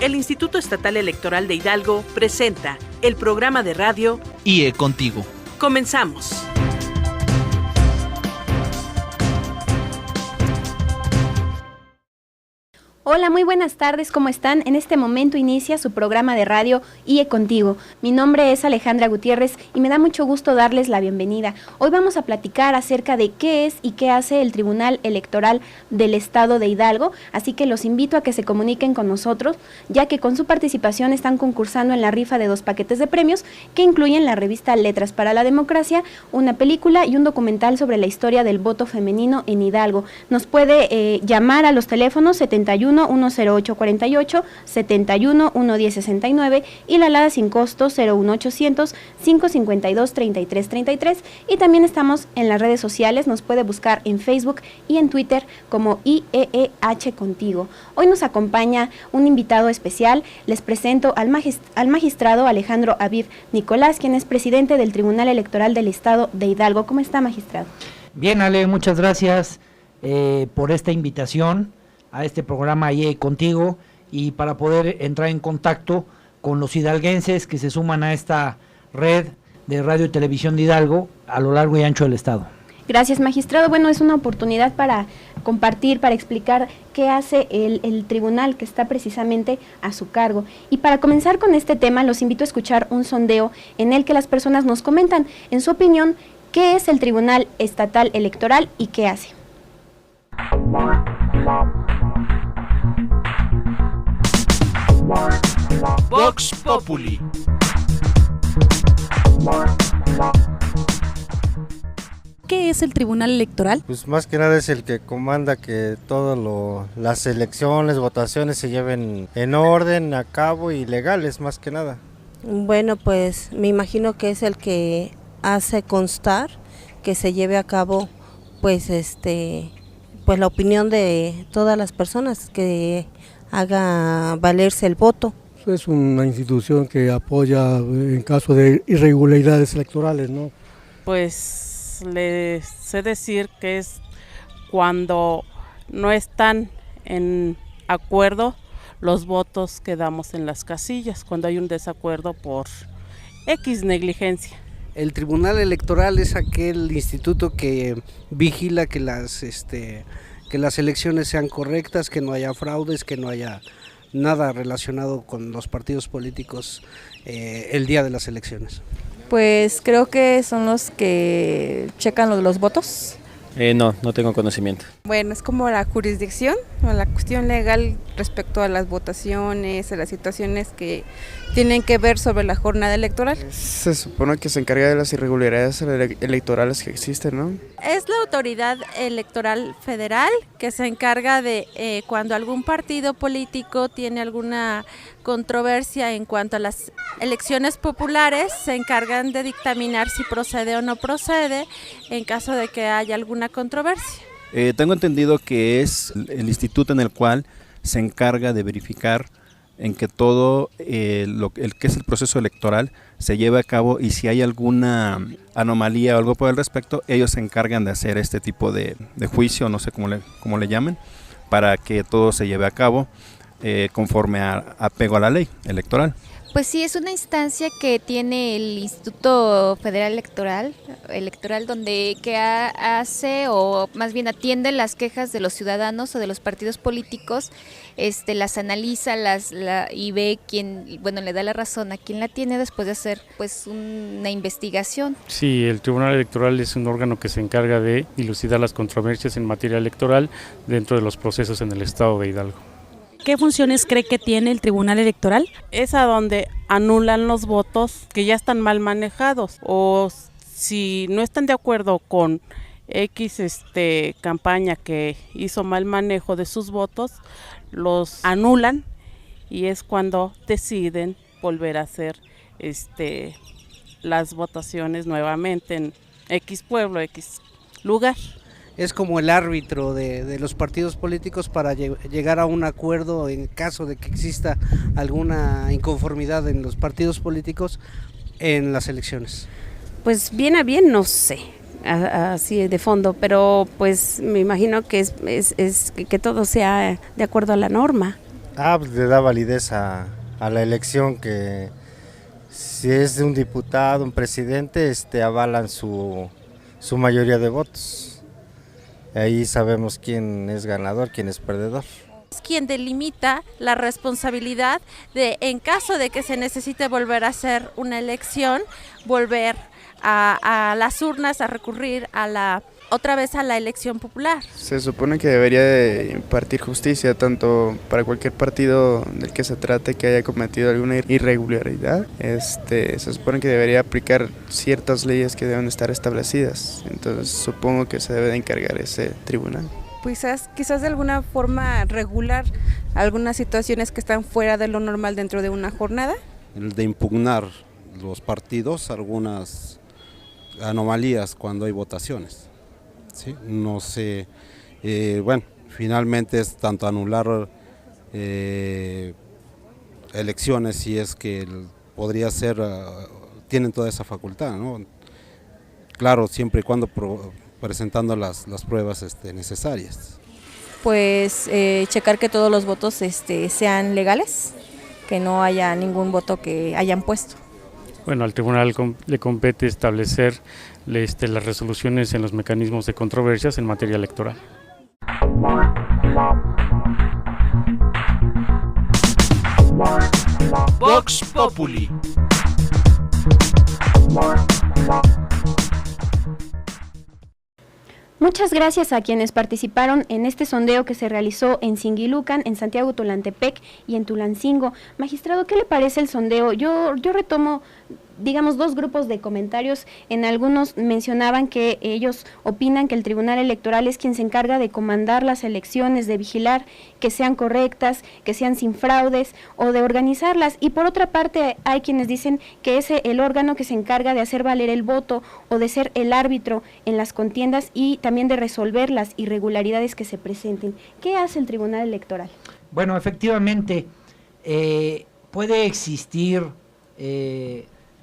el Instituto Estatal Electoral de Hidalgo presenta el programa de radio IE Contigo. Comenzamos. Hola, muy buenas tardes, ¿cómo están? En este momento inicia su programa de radio IE Contigo. Mi nombre es Alejandra Gutiérrez y me da mucho gusto darles la bienvenida. Hoy vamos a platicar acerca de qué es y qué hace el Tribunal Electoral del Estado de Hidalgo, así que los invito a que se comuniquen con nosotros, ya que con su participación están concursando en la rifa de 2 paquetes de premios que incluyen la revista Letras para la Democracia, una película y un documental sobre la historia del voto femenino en Hidalgo. Nos puede llamar a los teléfonos 71-10848, 71-11069 y la alada sin costo 01800-552-3333, y también estamos en las redes sociales, nos puede buscar en Facebook y en Twitter como IEEH Contigo. Hoy nos acompaña un invitado especial, les presento al magistrado Alejandro Aviv Nicolás, quien es presidente del Tribunal Electoral del Estado de Hidalgo. ¿Cómo está, magistrado? Bien, Ale, muchas gracias por esta invitación a este programa IE Contigo y para poder entrar en contacto con los hidalguenses que se suman a esta red de radio y televisión de Hidalgo a lo largo y ancho del estado. Gracias, magistrado. Bueno, es una oportunidad para compartir, para explicar qué hace el tribunal que está precisamente a su cargo. Y para comenzar con este tema, los invito a escuchar un sondeo en el que las personas nos comentan, en su opinión, qué es el Tribunal Estatal Electoral y qué hace. Vox Populi. ¿Qué es el Tribunal Electoral? Pues más que nada es el que comanda que todas las elecciones, votaciones se lleven en orden, a cabo y legales más que nada. Bueno, pues me imagino que es el que hace constar que se lleve a cabo pues pues la opinión de todas las personas, que haga valerse el voto. Es una institución que apoya en caso de irregularidades electorales, ¿no? Pues les sé decir que es cuando no están en acuerdo los votos que damos en las casillas, cuando hay un desacuerdo por X negligencia. El Tribunal Electoral es aquel instituto que vigila que las elecciones sean correctas, que no haya fraudes, que no haya nada relacionado con los partidos políticos el día de las elecciones. Pues creo que son los que checan los votos. No tengo conocimiento. Bueno, es como la jurisdicción o la cuestión legal respecto a las votaciones, a las situaciones que tienen que ver sobre la jornada electoral. Se supone que se encarga de las irregularidades electorales que existen, ¿no? Es la autoridad electoral federal que se encarga de cuando algún partido político tiene alguna controversia en cuanto a las elecciones populares, se encargan de dictaminar si procede o no procede en caso de que haya alguna controversia. Tengo entendido que es el instituto en el cual se encarga de verificar en que todo el que es el proceso electoral se lleve a cabo, y si hay alguna anomalía o algo por el respecto, ellos se encargan de hacer este tipo de juicio, no sé cómo le llamen, para que todo se lleve a cabo conforme a apego a la ley electoral. Pues sí, es una instancia que tiene el Instituto Federal Electoral donde que hace o más bien atiende las quejas de los ciudadanos o de los partidos políticos, las analiza y ve quién, le da la razón a quien la tiene después de hacer pues una investigación. Sí, el Tribunal Electoral es un órgano que se encarga de dilucidar las controversias en materia electoral dentro de los procesos en el estado de Hidalgo. ¿Qué funciones cree que tiene el Tribunal Electoral? Es a donde anulan los votos que ya están mal manejados, o si no están de acuerdo con X campaña que hizo mal manejo de sus votos, los anulan, y es cuando deciden volver a hacer las votaciones nuevamente en X pueblo, X lugar. Es como el árbitro de los partidos políticos para llegar a un acuerdo en caso de que exista alguna inconformidad en los partidos políticos en las elecciones. Pues bien a bien, no sé, así de fondo, pero pues me imagino que es que todo sea de acuerdo a la norma. Pues le da validez a la elección, que si es de un diputado, un presidente, avalan su mayoría de votos. Ahí sabemos quién es ganador, quién es perdedor. Es quien delimita la responsabilidad de, en caso de que se necesite volver a hacer una elección, volver a las urnas, a recurrir otra vez a la elección popular. Se supone que debería de impartir justicia tanto para cualquier partido del que se trate que haya cometido alguna irregularidad. Se supone que debería aplicar ciertas leyes que deben estar establecidas. Entonces supongo que se debe de encargar ese tribunal. Pues quizás de alguna forma regular algunas situaciones que están fuera de lo normal dentro de una jornada. El de impugnar los partidos algunas anomalías cuando hay votaciones. ¿Sí? No sé, finalmente es tanto anular elecciones si es que podría ser, tienen toda esa facultad, ¿no? Claro, siempre y cuando presentando las pruebas necesarias. Pues checar que todos los votos sean legales, que no haya ningún voto que hayan puesto. Bueno, al tribunal le compete establecer las resoluciones en los mecanismos de controversias en materia electoral. Vox Populi. Muchas gracias a quienes participaron en este sondeo que se realizó en Singilucan, en Santiago Tulantepec y en Tulancingo. Magistrado, ¿qué le parece el sondeo? Yo retomo, digamos, dos grupos de comentarios. En algunos mencionaban que ellos opinan que el Tribunal Electoral es quien se encarga de comandar las elecciones, de vigilar que sean correctas, que sean sin fraudes o de organizarlas. Y por otra parte hay quienes dicen que es el órgano que se encarga de hacer valer el voto o de ser el árbitro en las contiendas y también de resolver las irregularidades que se presenten. ¿Qué hace el Tribunal Electoral? Bueno, efectivamente, puede existir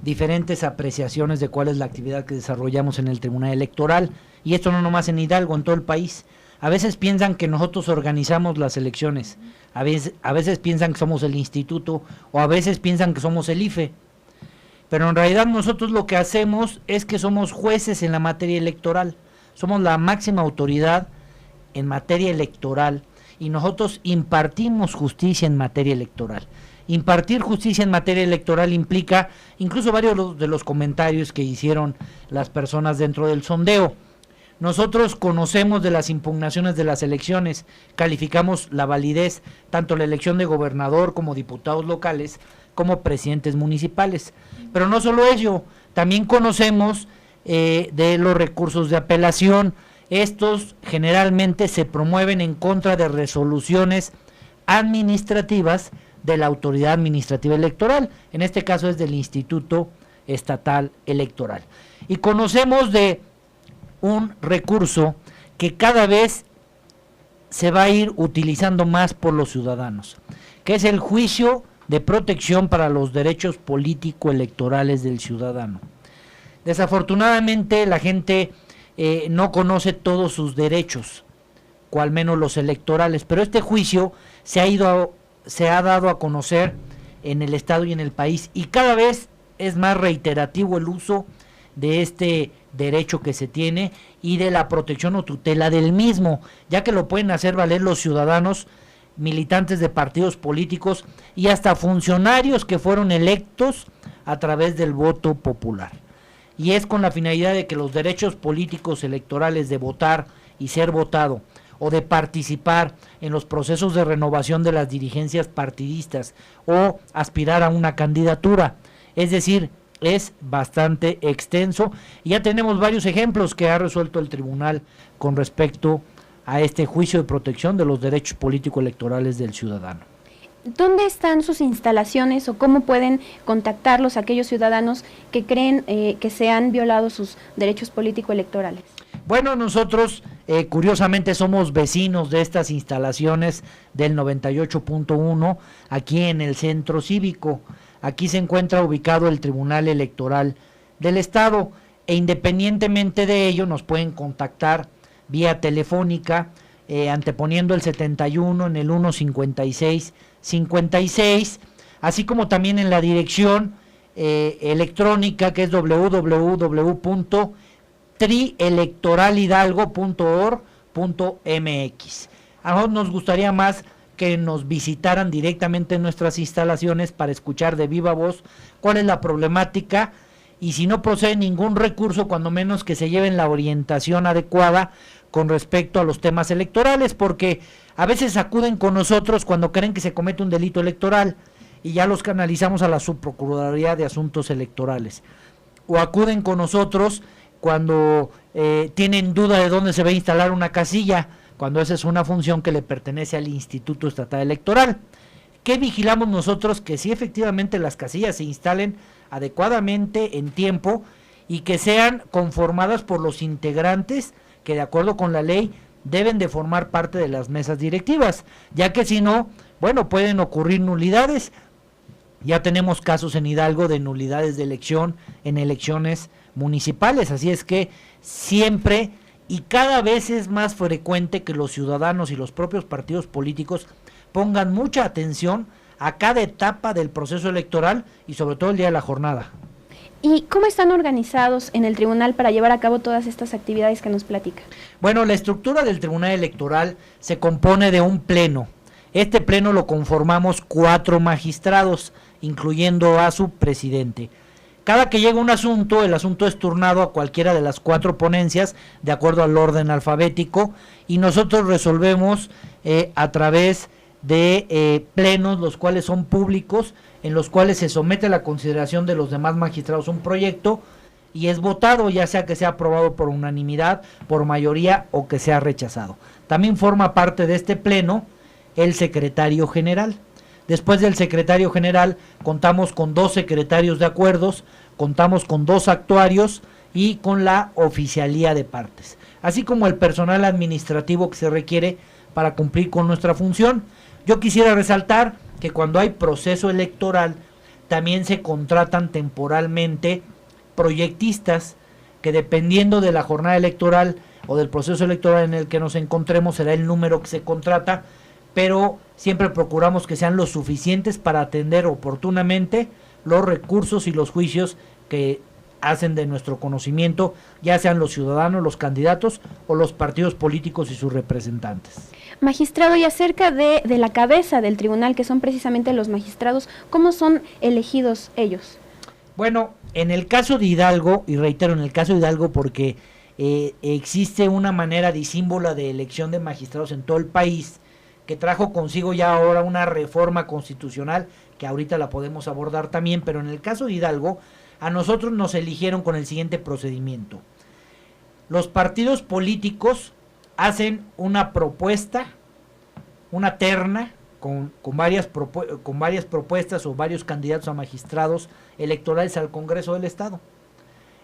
diferentes apreciaciones de cuál es la actividad que desarrollamos en el Tribunal Electoral, y esto no nomás en Hidalgo, en todo el país. A veces piensan que nosotros organizamos las elecciones, a veces piensan que somos el instituto, o a veces piensan que somos el IFE, pero en realidad nosotros lo que hacemos es que somos jueces en la materia electoral, somos la máxima autoridad en materia electoral, y nosotros impartimos justicia en materia electoral. Impartir justicia en materia electoral implica incluso varios de los comentarios que hicieron las personas dentro del sondeo. Nosotros conocemos de las impugnaciones de las elecciones, calificamos la validez, tanto la elección de gobernador como diputados locales, como presidentes municipales. Pero no solo ello, también conocemos de los recursos de apelación. Estos generalmente se promueven en contra de resoluciones administrativas de la autoridad administrativa electoral, en este caso es del Instituto Estatal Electoral. Y conocemos de un recurso que cada vez se va a ir utilizando más por los ciudadanos, que es el juicio de protección para los derechos político-electorales del ciudadano. Desafortunadamente la gente no conoce todos sus derechos, o al menos los electorales, pero este juicio se ha dado a conocer en el estado y en el país, y cada vez es más reiterativo el uso de este derecho que se tiene y de la protección o tutela del mismo, ya que lo pueden hacer valer los ciudadanos, militantes de partidos políticos y hasta funcionarios que fueron electos a través del voto popular. Y es con la finalidad de que los derechos políticos electorales de votar y ser votado, o de participar en los procesos de renovación de las dirigencias partidistas o aspirar a una candidatura. Es decir, es bastante extenso y ya tenemos varios ejemplos que ha resuelto el tribunal con respecto a este juicio de protección de los derechos político-electorales del ciudadano. ¿Dónde están sus instalaciones o cómo pueden contactarlos aquellos ciudadanos que creen que se han violado sus derechos político-electorales? Bueno, nosotros curiosamente somos vecinos de estas instalaciones del 98.1 aquí en el Centro Cívico. Aquí se encuentra ubicado el Tribunal Electoral del Estado e independientemente de ello nos pueden contactar vía telefónica anteponiendo el 71 en el 15656, así como también en la dirección electrónica que es www.trielectoralhidalgo.org.mx. A nosotros nos gustaría más que nos visitaran directamente en nuestras instalaciones para escuchar de viva voz cuál es la problemática, y si no procede ningún recurso, cuando menos que se lleven la orientación adecuada con respecto a los temas electorales, porque a veces acuden con nosotros cuando creen que se comete un delito electoral y ya los canalizamos a la Subprocuraduría de Asuntos Electorales, o acuden con nosotros cuando tienen duda de dónde se va a instalar una casilla, cuando esa es una función que le pertenece al Instituto Estatal Electoral. ¿Qué vigilamos nosotros? Que sí, efectivamente las casillas se instalen adecuadamente en tiempo y que sean conformadas por los integrantes que, de acuerdo con la ley, deben de formar parte de las mesas directivas, ya que si no, bueno, pueden ocurrir nulidades. Ya tenemos casos en Hidalgo de nulidades de elección en elecciones municipales, así es que siempre y cada vez es más frecuente que los ciudadanos y los propios partidos políticos pongan mucha atención a cada etapa del proceso electoral y sobre todo el día de la jornada. ¿Y cómo están organizados en el tribunal para llevar a cabo todas estas actividades que nos platica? Bueno, la estructura del Tribunal Electoral se compone de un pleno. Este pleno lo conformamos 4 magistrados, incluyendo a su presidente. Cada que llega un asunto, el asunto es turnado a cualquiera de las 4 ponencias, de acuerdo al orden alfabético, y nosotros resolvemos a través de plenos, los cuales son públicos, en los cuales se somete a la consideración de los demás magistrados un proyecto y es votado, ya sea que sea aprobado por unanimidad, por mayoría o que sea rechazado. También forma parte de este pleno el secretario general. Después del secretario general contamos con 2 secretarios de acuerdos, contamos con 2 actuarios y con la oficialía de partes, así como el personal administrativo que se requiere para cumplir con nuestra función. Yo quisiera resaltar que cuando hay proceso electoral también se contratan temporalmente proyectistas que, dependiendo de la jornada electoral o del proceso electoral en el que nos encontremos, será el número que se contrata, pero siempre procuramos que sean lo suficientes para atender oportunamente los recursos y los juicios que hacen de nuestro conocimiento, ya sean los ciudadanos, los candidatos o los partidos políticos y sus representantes. Magistrado, y acerca de la cabeza del tribunal, que son precisamente los magistrados, ¿cómo son elegidos ellos? Bueno, en el caso de Hidalgo, y reitero, en el caso de Hidalgo porque existe una manera disímbola de elección de magistrados en todo el país, que trajo consigo ya ahora una reforma constitucional, que ahorita la podemos abordar también, pero en el caso de Hidalgo, a nosotros nos eligieron con el siguiente procedimiento. Los partidos políticos hacen una propuesta, una terna, con varias propuestas o varios candidatos a magistrados electorales al Congreso del Estado.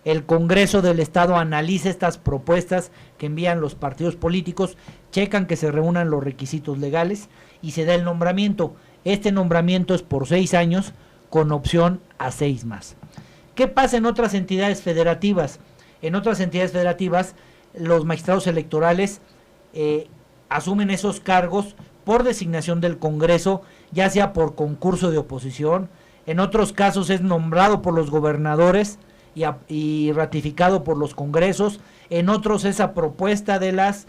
El Congreso del Estado analiza estas propuestas que envían los partidos políticos, checan que se reúnan los requisitos legales y se da el nombramiento. Este nombramiento es por 6 años con opción a 6 más. ¿Qué pasa en otras entidades federativas? En otras entidades federativas los magistrados electorales asumen esos cargos por designación del Congreso, ya sea por concurso de oposición. En otros casos es nombrado por los gobernadores y ratificado por los congresos. En otros es a propuesta de las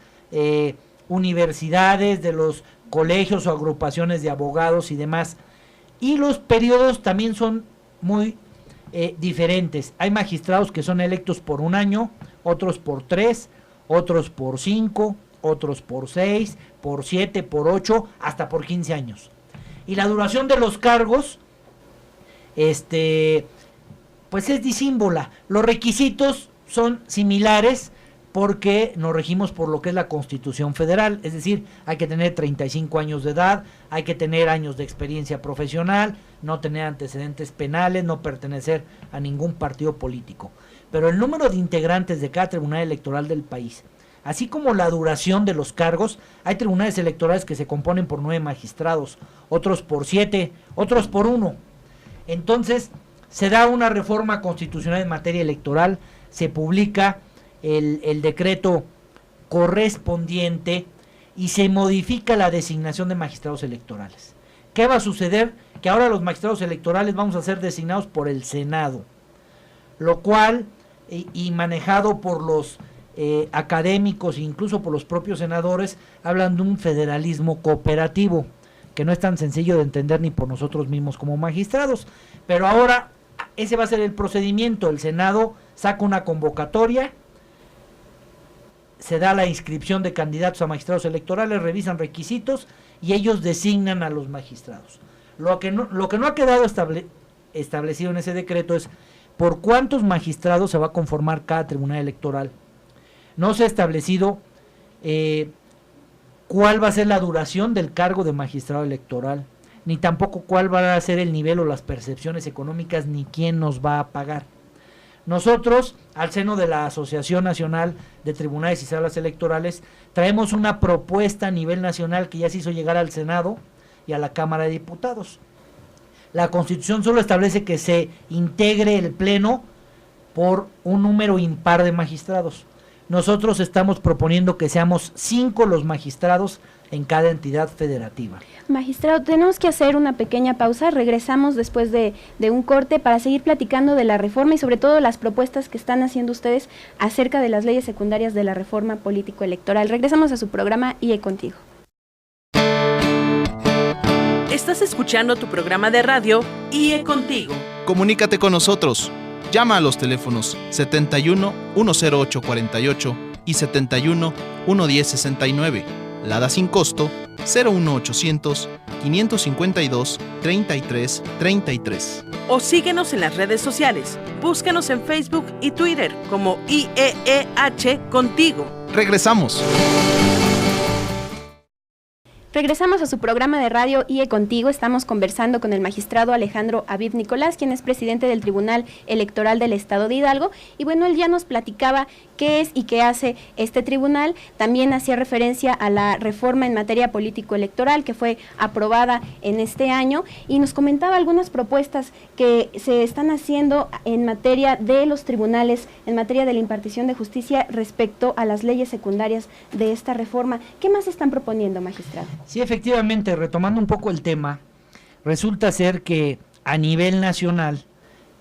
universidades, de los colegios o agrupaciones de abogados y demás. Y los periodos también son muy diferentes. Hay magistrados que son electos por 1 año, otros por 3, otros por 5, otros por 6, por 7, por 8, hasta por 15 años. Y la duración de los cargos, pues es disímbola. Los requisitos son similares porque nos regimos por lo que es la Constitución Federal, es decir, hay que tener 35 años de edad, hay que tener años de experiencia profesional, no tener antecedentes penales, no pertenecer a ningún partido político. Pero el número de integrantes de cada tribunal electoral del país, así como la duración de los cargos, hay tribunales electorales que se componen por 9 magistrados, otros por 7, otros por 1. Entonces, se da una reforma constitucional en materia electoral, se publica el decreto correspondiente y se modifica la designación de magistrados electorales. ¿Qué va a suceder? Que ahora los magistrados electorales vamos a ser designados por el Senado, lo cual, y manejado por los académicos e incluso por los propios senadores, hablan de un federalismo cooperativo, que no es tan sencillo de entender ni por nosotros mismos como magistrados. Pero ahora ese va a ser el procedimiento. El Senado saca una convocatoria, se da la inscripción de candidatos a magistrados electorales, revisan requisitos y ellos designan a los magistrados. Lo que no ha quedado establecido en ese decreto es por cuántos magistrados se va a conformar cada tribunal electoral. No se ha establecido cuál va a ser la duración del cargo de magistrado electoral, ni tampoco cuál va a ser el nivel o las percepciones económicas, ni quién nos va a pagar. Nosotros, al seno de la Asociación Nacional de Tribunales y Salas Electorales, traemos una propuesta a nivel nacional que ya se hizo llegar al Senado y a la Cámara de Diputados. La Constitución solo establece que se integre el Pleno por un número impar de magistrados. Nosotros estamos proponiendo que seamos 5 los magistrados en cada entidad federativa. Magistrado, tenemos que hacer una pequeña pausa, regresamos después de un corte para seguir platicando de la reforma y sobre todo las propuestas que están haciendo ustedes acerca de las leyes secundarias de la reforma político-electoral. Regresamos a su programa IE Contigo. Estás escuchando tu programa de radio IE Contigo. Comunícate con nosotros. Llama a los teléfonos 71 108 48 y 71 110 69. Lada sin costo 01800 552 33 33. O síguenos en las redes sociales. Búscanos en Facebook y Twitter como IEEH Contigo. Regresamos. Regresamos a su programa de radio IE Contigo. Estamos conversando con el magistrado Alejandro Aviv Nicolás, quien es presidente del Tribunal Electoral del Estado de Hidalgo. Y bueno, él ya nos platicaba qué es y qué hace este tribunal. También hacía referencia a la reforma en materia político-electoral que fue aprobada en este año y nos comentaba algunas propuestas que se están haciendo en materia de los tribunales, en materia de la impartición de justicia respecto a las leyes secundarias de esta reforma. ¿Qué más están proponiendo, magistrado? Sí, efectivamente, retomando un poco el tema, resulta ser que a nivel nacional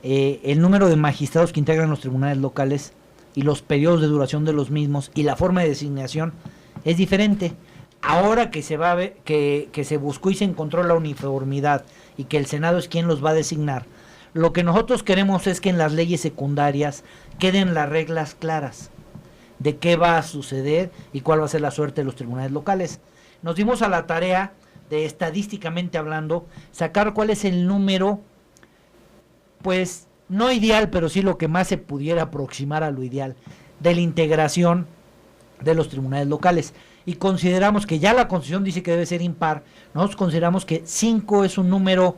el número de magistrados que integran los tribunales locales y los periodos de duración de los mismos y la forma de designación es diferente. Ahora que se va a ver, que se buscó y se encontró la uniformidad y que el Senado es quien los va a designar, lo que nosotros queremos es que en las leyes secundarias queden las reglas claras de qué va a suceder y cuál va a ser la suerte de los tribunales locales. Nos dimos a la tarea de, estadísticamente hablando, sacar cuál es el número, pues no ideal, pero sí lo que más se pudiera aproximar a lo ideal, de la integración de los tribunales locales. Y consideramos que ya la Constitución dice que debe ser impar, nosotros consideramos que 5 es un número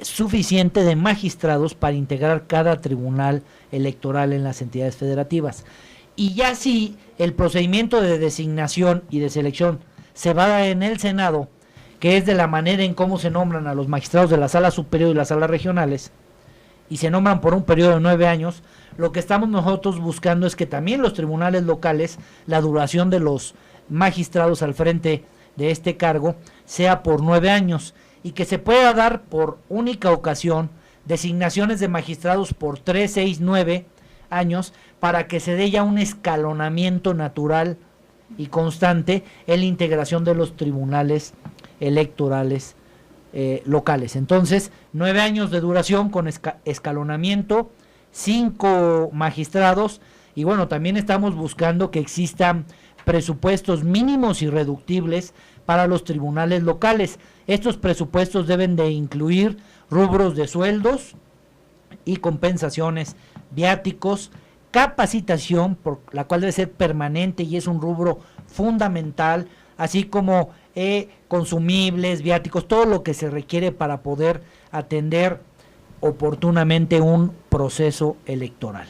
suficiente de magistrados para integrar cada tribunal electoral en las entidades federativas. Y ya si el procedimiento de designación y de selección se va a dar en el Senado, que es de la manera en cómo se nombran a los magistrados de la Sala Superior y las salas regionales, y se nombran por un periodo de 9 años, lo que estamos nosotros buscando es que también los tribunales locales, la duración de los magistrados al frente de este cargo sea por 9 años, y que se pueda dar por única ocasión designaciones de magistrados por 3, 6, 9 años, para que se dé ya un escalonamiento natural y constante en la integración de los tribunales electorales locales. Entonces, 9 años de duración con escalonamiento, 5 magistrados, y bueno, también estamos buscando que existan presupuestos mínimos irreductibles para los tribunales locales. Estos presupuestos deben de incluir rubros de sueldos y compensaciones, viáticos, capacitación, por la cual debe ser permanente y es un rubro fundamental, así como consumibles, viáticos, todo lo que se requiere para poder atender oportunamente un proceso electoral.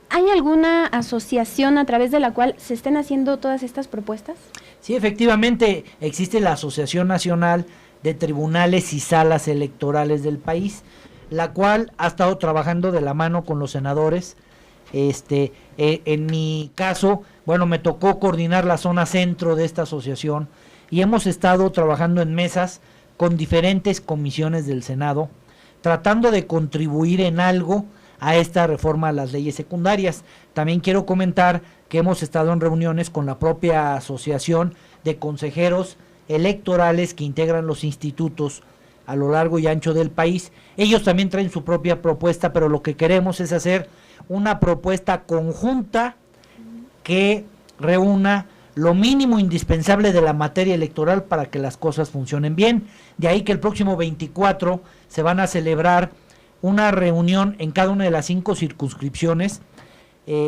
¿Hay alguna asociación a través de la cual se estén haciendo todas estas propuestas? Sí, efectivamente, existe la Asociación Nacional de Tribunales y Salas Electorales del país, la cual ha estado trabajando de la mano con los senadores En mi caso, bueno, me tocó coordinar la zona centro de esta asociación y hemos estado trabajando en mesas con diferentes comisiones del Senado, tratando de contribuir en algo a esta reforma a las leyes secundarias. También quiero comentar que hemos estado en reuniones con la propia asociación de consejeros electorales que integran los institutos a lo largo y ancho del país. Ellos también traen su propia propuesta, pero lo que queremos es hacer una propuesta conjunta que reúna lo mínimo indispensable de la materia electoral para que las cosas funcionen bien. De ahí que el próximo 24 se van a celebrar una reunión en cada una de las 5 circunscripciones,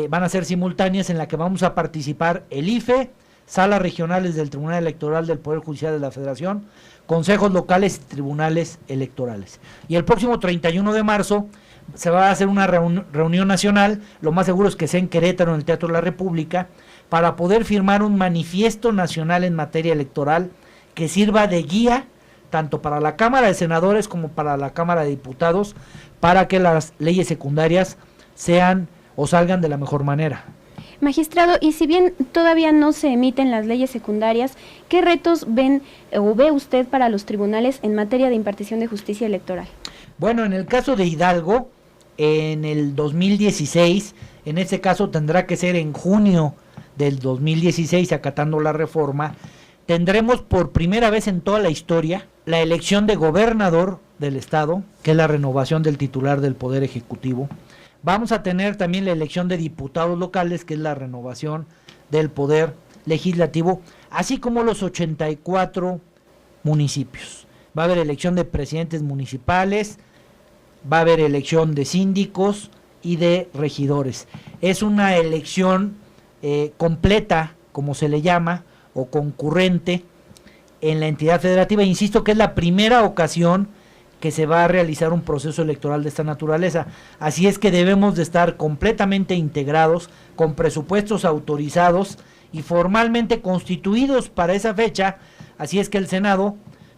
van a ser simultáneas, en la que vamos a participar el IFE, salas regionales del Tribunal Electoral del Poder Judicial de la Federación, consejos locales y tribunales electorales. Y el próximo 31 de marzo se va a hacer una reunión nacional, lo más seguro es que sea en Querétaro, en el Teatro de la República, para poder firmar un manifiesto nacional en materia electoral que sirva de guía tanto para la Cámara de Senadores como para la Cámara de Diputados, para que las leyes secundarias sean o salgan de la mejor manera. Magistrado, y si bien todavía no se emiten las leyes secundarias, ¿qué retos ven o ve usted para los tribunales en materia de impartición de justicia electoral? Bueno, en el caso de Hidalgo, en el 2016, en este caso tendrá que ser en junio del 2016, acatando la reforma, tendremos por primera vez en toda la historia la elección de gobernador del estado, que es la renovación del titular del Poder Ejecutivo. Vamos a tener también la elección de diputados locales, que es la renovación del Poder Legislativo, así como los 84 municipios. Va a haber elección de presidentes municipales, va a haber elección de síndicos y de regidores. Es una elección completa, como se le llama, o concurrente en la entidad federativa. Insisto que es la primera ocasión que se va a realizar un proceso electoral de esta naturaleza. Así es que debemos de estar completamente integrados, con presupuestos autorizados y formalmente constituidos para esa fecha. Así es que el Senado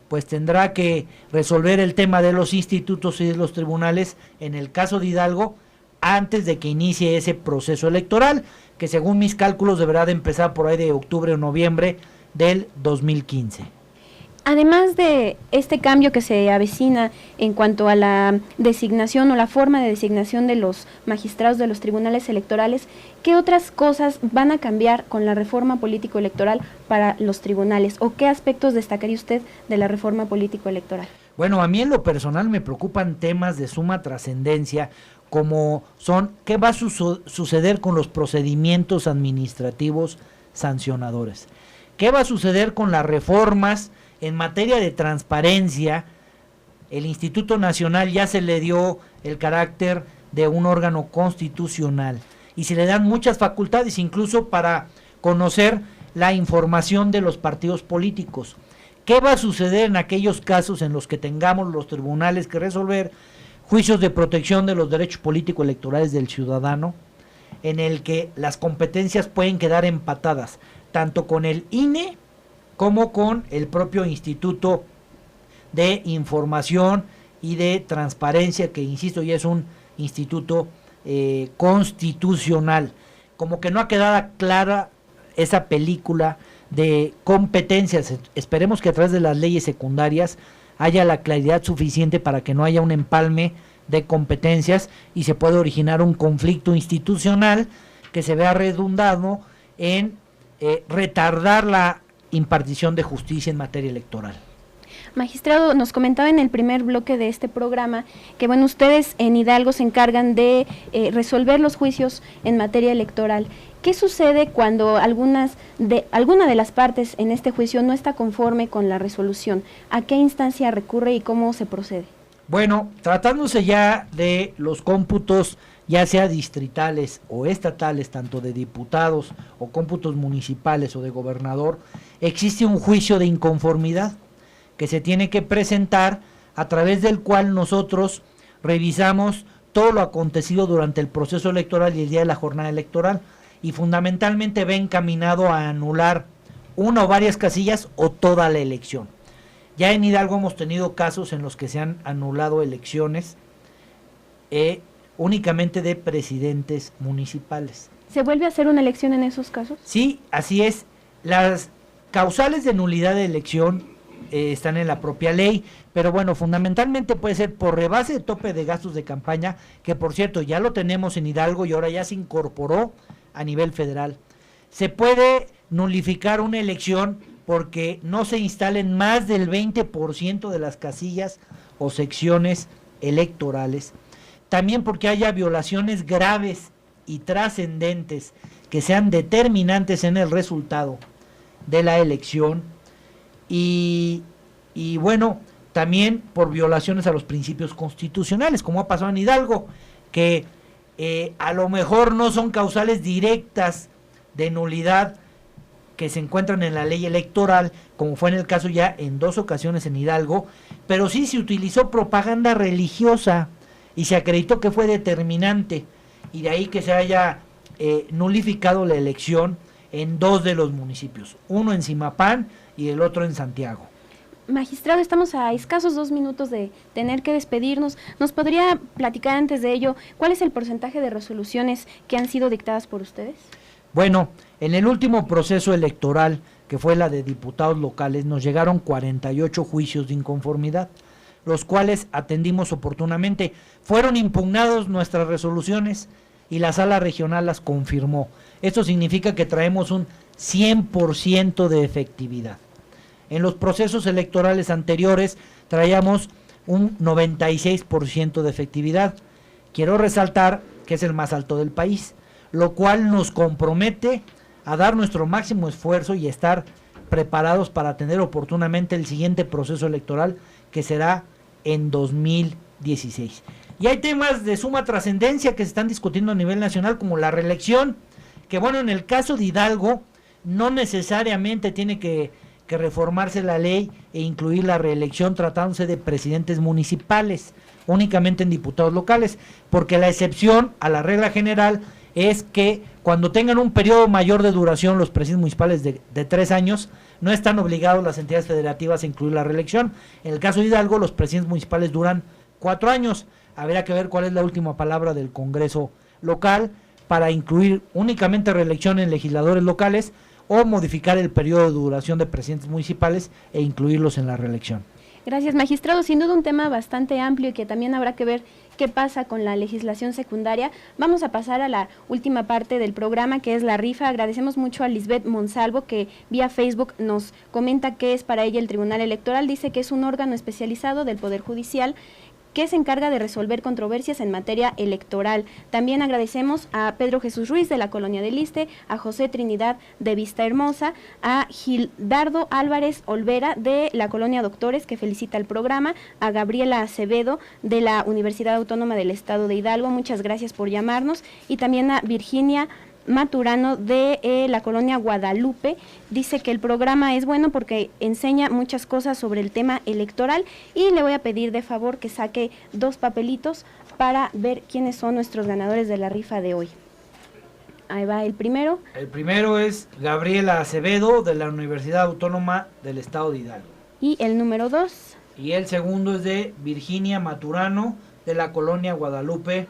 pues tendrá que resolver el tema de los institutos y de los tribunales, en el caso de Hidalgo, antes de que inicie ese proceso electoral, que según mis cálculos deberá de empezar por ahí de octubre o noviembre del 2015. Además de este cambio que se avecina en cuanto a la designación o la forma de designación de los magistrados de los tribunales electorales, ¿qué otras cosas van a cambiar con la reforma político-electoral para los tribunales? ¿O qué aspectos destacaría usted de la reforma político-electoral? Bueno, a mí en lo personal me preocupan temas de suma trascendencia, como son qué va a suceder con los procedimientos administrativos sancionadores, qué va a suceder con las reformas en materia de transparencia. El Instituto Nacional ya se le dio el carácter de un órgano constitucional y se le dan muchas facultades, incluso para conocer la información de los partidos políticos. ¿Qué va a suceder en aquellos casos en los que tengamos los tribunales que resolver juicios de protección de los derechos político-electorales del ciudadano, en el que las competencias pueden quedar empatadas, tanto con el INE como con el propio Instituto de Información y de Transparencia, que insisto ya es un instituto constitucional? Como que no ha quedado clara esa película de competencias. Esperemos que a través de las leyes secundarias haya la claridad suficiente para que no haya un empalme de competencias y se pueda originar un conflicto institucional que se vea redundado en retardar la impartición de justicia en materia electoral. Magistrado, nos comentaba en el primer bloque de este programa que bueno, ustedes en Hidalgo se encargan de resolver los juicios en materia electoral. ¿Qué sucede cuando alguna de las partes en este juicio no está conforme con la resolución? ¿A qué instancia recurre y cómo se procede? Bueno, tratándose ya de los cómputos, ya sea distritales o estatales, tanto de diputados o cómputos municipales o de gobernador, existe un juicio de inconformidad que se tiene que presentar, a través del cual nosotros revisamos todo lo acontecido durante el proceso electoral y el día de la jornada electoral, y fundamentalmente va encaminado a anular una o varias casillas o toda la elección. Ya en Hidalgo hemos tenido casos en los que se han anulado elecciones únicamente de presidentes municipales. ¿Se vuelve a hacer una elección en esos casos? Sí, así es. Las causales de nulidad de elección están en la propia ley, pero bueno, fundamentalmente puede ser por rebase de tope de gastos de campaña, que por cierto ya lo tenemos en Hidalgo y ahora ya se incorporó a nivel federal. Se puede nulificar una elección porque no se instalen más del 20% de las casillas o secciones electorales. También porque haya violaciones graves y trascendentes que sean determinantes en el resultado de la elección. Y bueno, también por violaciones a los principios constitucionales, como ha pasado en Hidalgo, que a lo mejor no son causales directas de nulidad que se encuentran en la ley electoral, como fue en el caso ya en 2 ocasiones en Hidalgo, pero sí se utilizó propaganda religiosa y se acreditó que fue determinante, y de ahí que se haya nulificado la elección en 2 de los municipios, uno en Zimapán y el otro en Santiago. Magistrado, estamos a escasos 2 minutos de tener que despedirnos. ¿Nos podría platicar antes de ello cuál es el porcentaje de resoluciones que han sido dictadas por ustedes? Bueno, en el último proceso electoral, que fue la de diputados locales, nos llegaron 48 juicios de inconformidad, los cuales atendimos oportunamente. Fueron impugnados nuestras resoluciones y la sala regional las confirmó. Esto significa que traemos un 100% de efectividad. En los procesos electorales anteriores traíamos un 96% de efectividad. Quiero resaltar que es el más alto del país, lo cual nos compromete a dar nuestro máximo esfuerzo y estar preparados para atender oportunamente el siguiente proceso electoral, que será en 2016. Y hay temas de suma trascendencia que se están discutiendo a nivel nacional, como la reelección, que bueno, en el caso de Hidalgo no necesariamente tiene que reformarse la ley e incluir la reelección tratándose de presidentes municipales, únicamente en diputados locales, porque la excepción a la regla general es que cuando tengan un periodo mayor de duración los presidentes municipales de 3 años, no están obligados las entidades federativas a incluir la reelección. En el caso de Hidalgo, los presidentes municipales duran 4 años. Habrá que ver cuál es la última palabra del Congreso local para incluir únicamente reelección en legisladores locales o modificar el periodo de duración de presidentes municipales e incluirlos en la reelección. Gracias, magistrado. Sin duda un tema bastante amplio y que también habrá que ver qué pasa con la legislación secundaria. Vamos a pasar a la última parte del programa, que es la rifa. Agradecemos mucho a Lisbeth Monsalvo, que vía Facebook nos comenta qué es para ella el Tribunal Electoral. Dice que es un órgano especializado del Poder Judicial que se encarga de resolver controversias en materia electoral. También agradecemos a Pedro Jesús Ruiz de la Colonia del Iste, a José Trinidad de Vista Hermosa, a Gildardo Álvarez Olvera de la Colonia Doctores, que felicita el programa, a Gabriela Acevedo de la Universidad Autónoma del Estado de Hidalgo, muchas gracias por llamarnos, y también a Virginia Maturano de la Colonia Guadalupe. Dice que el programa es bueno porque enseña muchas cosas sobre el tema electoral, y le voy a pedir de favor que saque 2 papelitos para ver quiénes son nuestros ganadores de la rifa de hoy. Ahí va el primero. El primero es Gabriela Acevedo de la Universidad Autónoma del Estado de Hidalgo. Y el número 2. Y el segundo es de Virginia Maturano de la Colonia Guadalupe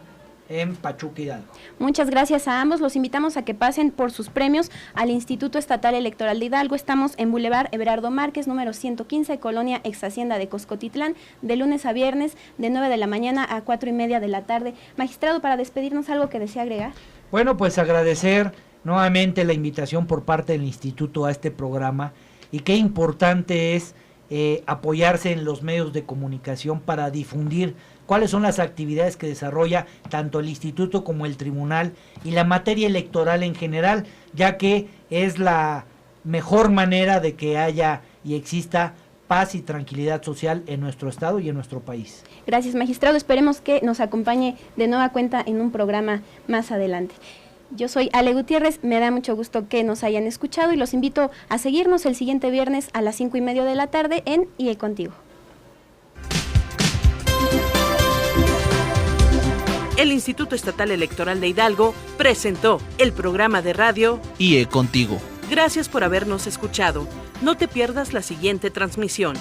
en Pachuca, Hidalgo. Muchas gracias a ambos. Los invitamos a que pasen por sus premios al Instituto Estatal Electoral de Hidalgo. Estamos en Boulevard Everardo Márquez, número 115, Colonia Ex Hacienda de Coscotitlán, de lunes a viernes, de 9 de la mañana a 4:30 de la tarde. Magistrado, para despedirnos, ¿algo que desea agregar? Bueno, pues agradecer nuevamente la invitación por parte del Instituto a este programa, y qué importante es apoyarse en los medios de comunicación para difundir cuáles son las actividades que desarrolla tanto el Instituto como el Tribunal y la materia electoral en general, ya que es la mejor manera de que haya y exista paz y tranquilidad social en nuestro estado y en nuestro país. Gracias, magistrado. Esperemos que nos acompañe de nueva cuenta en un programa más adelante. Yo soy Ale Gutiérrez, me da mucho gusto que nos hayan escuchado y los invito a seguirnos el siguiente viernes a las 5:30 de la tarde en IE Contigo. El Instituto Estatal Electoral de Hidalgo presentó el programa de radio IE Contigo. Gracias por habernos escuchado. No te pierdas la siguiente transmisión.